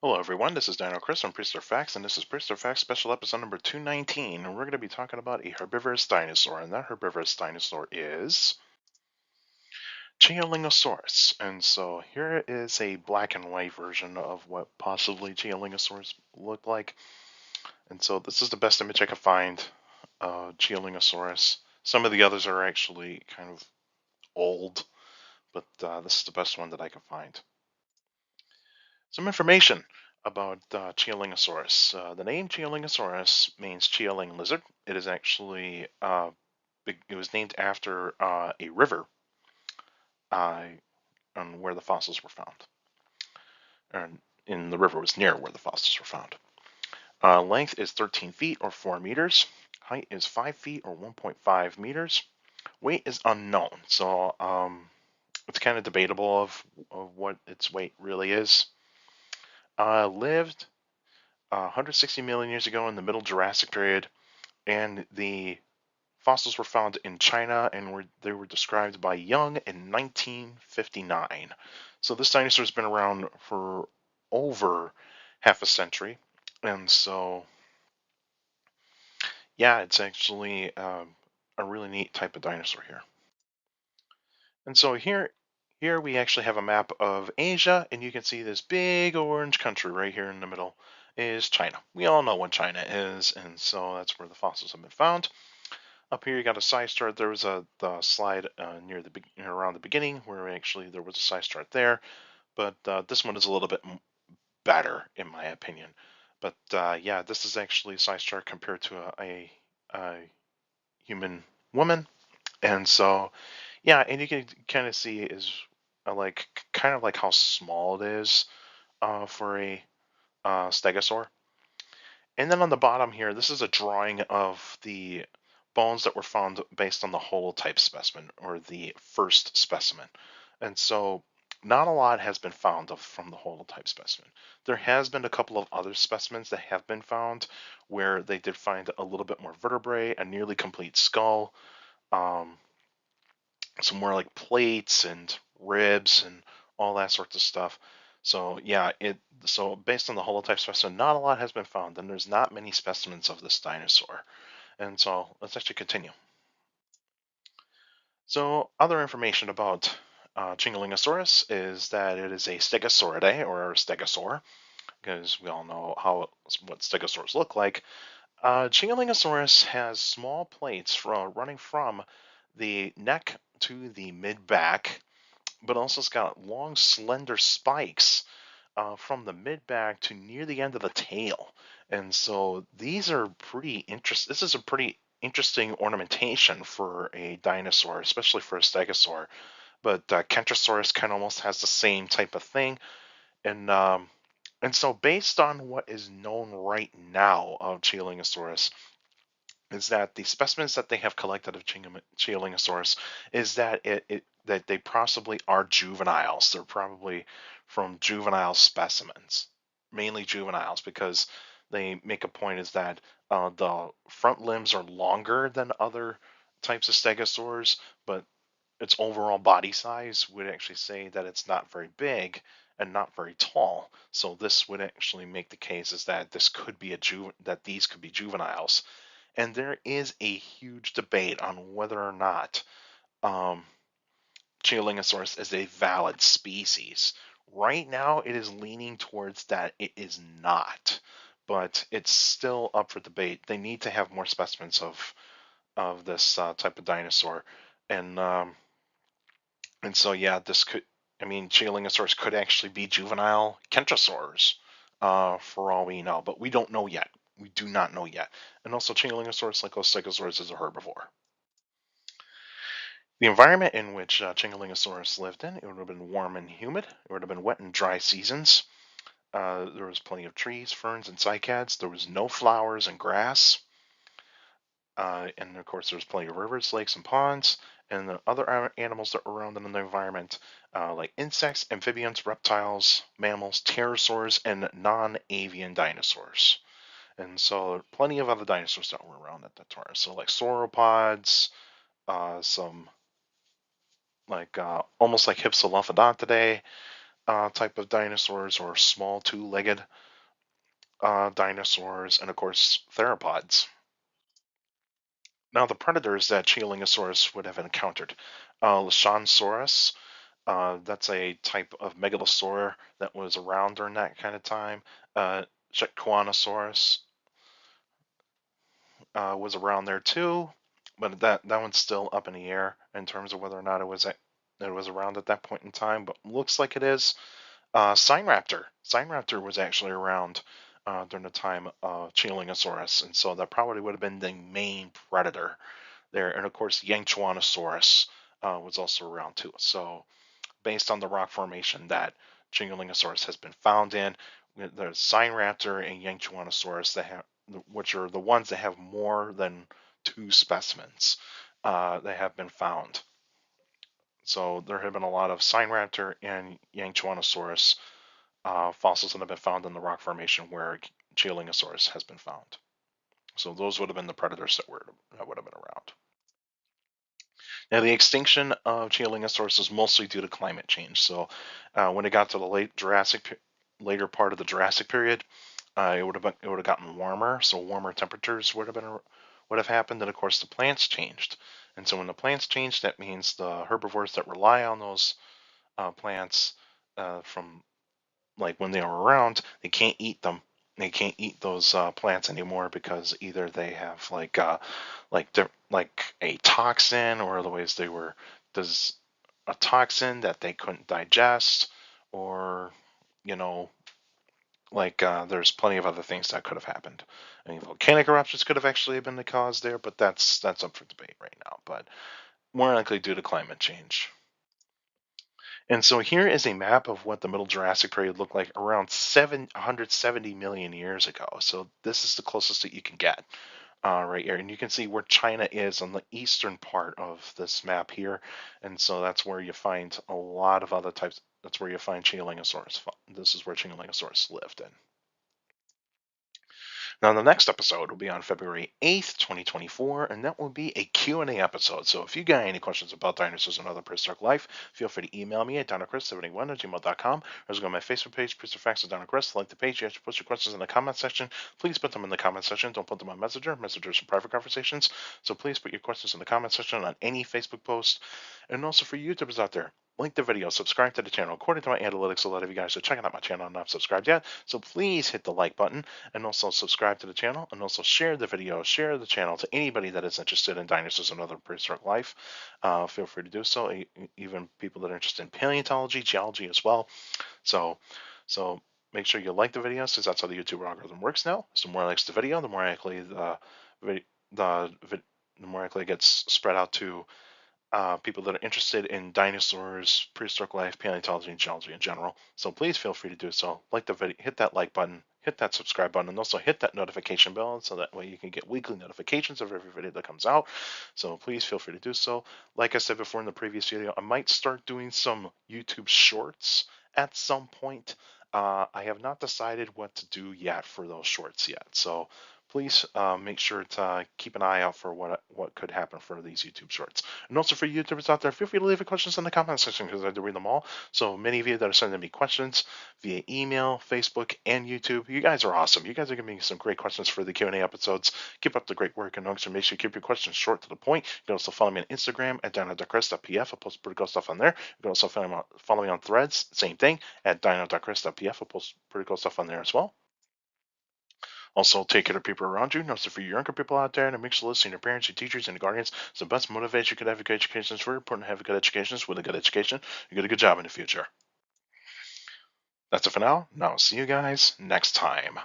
Hello everyone, this is Dino Chris from Prehistoric Facts, and this is Prehistoric Facts special episode number 219, and we're going to be talking about a herbivorous dinosaur, and that herbivorous dinosaur is Chialingosaurus. And so here is a black and white version of what possibly Chialingosaurus looked like. And so this is the best image I could find of Chialingosaurus. Some of the others are actually kind of old, but this is the best one that I could find. Some information about Chialingosaurus. The name Chialingosaurus means Chialing lizard. It is actually it was named after a river on where the fossils were found. Or in the river was near where the fossils were found. Length is 13 feet or 4 meters. Height is 5 feet or 1.5 meters. Weight is unknown, so it's kind of debatable of what its weight really is. Lived 160 million years ago in the Middle Jurassic period, and the fossils were found in China and they were described by Young in 1959. So this dinosaur has been around for over half a century, and so yeah, it's actually a really neat type of dinosaur here. And so here we actually have a map of Asia, and you can see this big orange country right here in the middle is China. We all know what China is, and so that's where the fossils have been found. Up here you got a size chart. There was the slide around the beginning where actually there was a size chart there, but this one is a little bit better in my opinion. But yeah, this is actually a size chart compared to a human woman, and so yeah, and you can kind of see is like kind of like how small it is for a stegosaur. And then on the bottom here, this is a drawing of the bones that were found based on the holotype specimen or the first specimen. And so not a lot has been found from the holotype specimen. There has been a couple of other specimens that have been found where they did find a little bit more vertebrae, a nearly complete skull, um, some more like plates and ribs and all that sorts of stuff. So yeah, so based on the holotype specimen, not a lot has been found, and there's not many specimens of this dinosaur. And so let's actually continue. So other information about Chialingosaurus is that it is a Stegosauridae or stegosaur, because we all know what stegosaurs look like. Chialingosaurus has small plates running from the neck to the mid back, but also it's got long, slender spikes from the mid back to near the end of the tail. And so these are pretty interesting. This is a pretty interesting ornamentation for a dinosaur, especially for a stegosaur. But Kentrosaurus kind of almost has the same type of thing. And so based on what is known right now of Chialingosaurus, is that the specimens that they have collected of Chialingosaurus is that that they possibly are juveniles. They're probably from juvenile specimens, mainly juveniles, because they make a point is that the front limbs are longer than other types of stegosaurs, but its overall body size would actually say that it's not very big and not very tall. So this would actually make the case is that this could be that these could be juveniles, and there is a huge debate on whether or not um, Chialingosaurus is a valid species. Right now, it is leaning towards that it is not, but it's still up for debate. They need to have more specimens of this type of dinosaur, and so yeah, this could. I mean, Chialingosaurus could actually be juvenile Kentrosaurs, for all we know, but we don't know yet. We do not know yet. And also, Chialingosaurus, like Stegosaurus, is a herbivore. The environment in which Chialingosaurus lived in, it would have been warm and humid. It would have been wet and dry seasons. There was plenty of trees, ferns, and cycads. There was no flowers and grass. And of course, there's plenty of rivers, lakes, and ponds. And the other animals that were around in the environment, like insects, amphibians, reptiles, mammals, pterosaurs, and non-avian dinosaurs. And so plenty of other dinosaurs that were around at that time. So like sauropods, some like almost like Hypsilophodontidae, type of dinosaurs, or small two-legged dinosaurs, and of course theropods. Now, the predators that Chialingosaurus would have encountered: Lashansaurus, that's a type of megalosaur that was around during that kind of time. Chialingosaurus was around there too, but that one's still up in the air in terms of whether or not it was around at that point in time. But looks like it is. Sign Raptor was actually around during the time of Chialingosaurus, and so that probably would have been the main predator there. And of course, Yangchuanosaurus was also around too. So based on the rock formation that Chialingosaurus has been found in, there's Sign Raptor and Yangchuanosaurus which are the ones that have more than two specimens that have been found. So there have been a lot of Sign Raptor and Yangchuanosaurus fossils that have been found in the rock formation where Chialingosaurus has been found. So those would have been the predators that would have been around. Now, the extinction of Chialingosaurus is mostly due to climate change. So, when it got to the later part of the Jurassic period, it would have gotten warmer. So, warmer temperatures would have happened, and of course, the plants changed. And so, when the plants changed, that means the herbivores that rely on those plants from like when they were around, they can't eat them. They can't eat those plants anymore because either they have like a toxin, or otherwise there's a toxin that they couldn't digest, or you know there's plenty of other things that could have happened. I mean, volcanic eruptions could have actually been the cause there, but that's up for debate right now. But more likely due to climate change. And so here is a map of what the Middle Jurassic period looked like around 770 million years ago. So this is the closest that you can get right here. And you can see where China is on the eastern part of this map here. And so that's where you find a lot of other types. That's where you find Chialingosaurus. This is where Chialingosaurus lived in. Now, the next episode will be on February 8th, 2024, and that will be a Q&A episode. So if you got any questions about dinosaurs and other prehistoric life, feel free to email me at dinochrist71@gmail.com, or just go to my Facebook page, Prehistoric Facts with Dinochrist. Like the page, you have to post your questions in the comment section. Please put them in the comment section. Don't put them on Messenger. Messengers are private conversations. So please put your questions in the comment section on any Facebook post. And also for YouTubers out there, like the video, subscribe to the channel. According to my analytics, a lot of you guys are checking out my channel and not subscribed yet. So please hit the like button and also subscribe to the channel, and also share the video, share the channel to anybody that is interested in dinosaurs and other prehistoric life. Feel free to do so. Even people that are interested in paleontology, geology as well. So make sure you like the videos, because that's how the YouTube algorithm works now. So the more likes the video, the more likely the more likely it gets spread out to people that are interested in dinosaurs, prehistoric life, paleontology, and geology in general. So please feel free to do so. Like the video, hit that like button, hit that subscribe button, and also hit that notification bell, so that way you can get weekly notifications of every video that comes out. So please feel free to do so. Like I said before in the previous video, I might start doing some YouTube shorts at some point. I have not decided what to do yet for those shorts yet. So please make sure to keep an eye out for what could happen for these YouTube shorts. And also for YouTubers out there, feel free to leave your questions in the comment section, because I do read them all. So many of you that are sending me questions via email, Facebook, and YouTube, you guys are awesome. You guys are giving me some great questions for the Q&A episodes. Keep up the great work, and also make sure you keep your questions short to the point. You can also follow me on Instagram at dino.chris.pf. I post pretty cool stuff on there. You can also follow me on Threads, same thing, at dino.chris.pf. I post pretty cool stuff on there as well. Also, take care of people around you. Also, for your younger people out there, and make sure listening to your parents, your teachers, and your guardians is the best motivation you could have. A good education is very important to have a good education. With a good education, you get a good job in the future. That's it for now. Now, see you guys next time.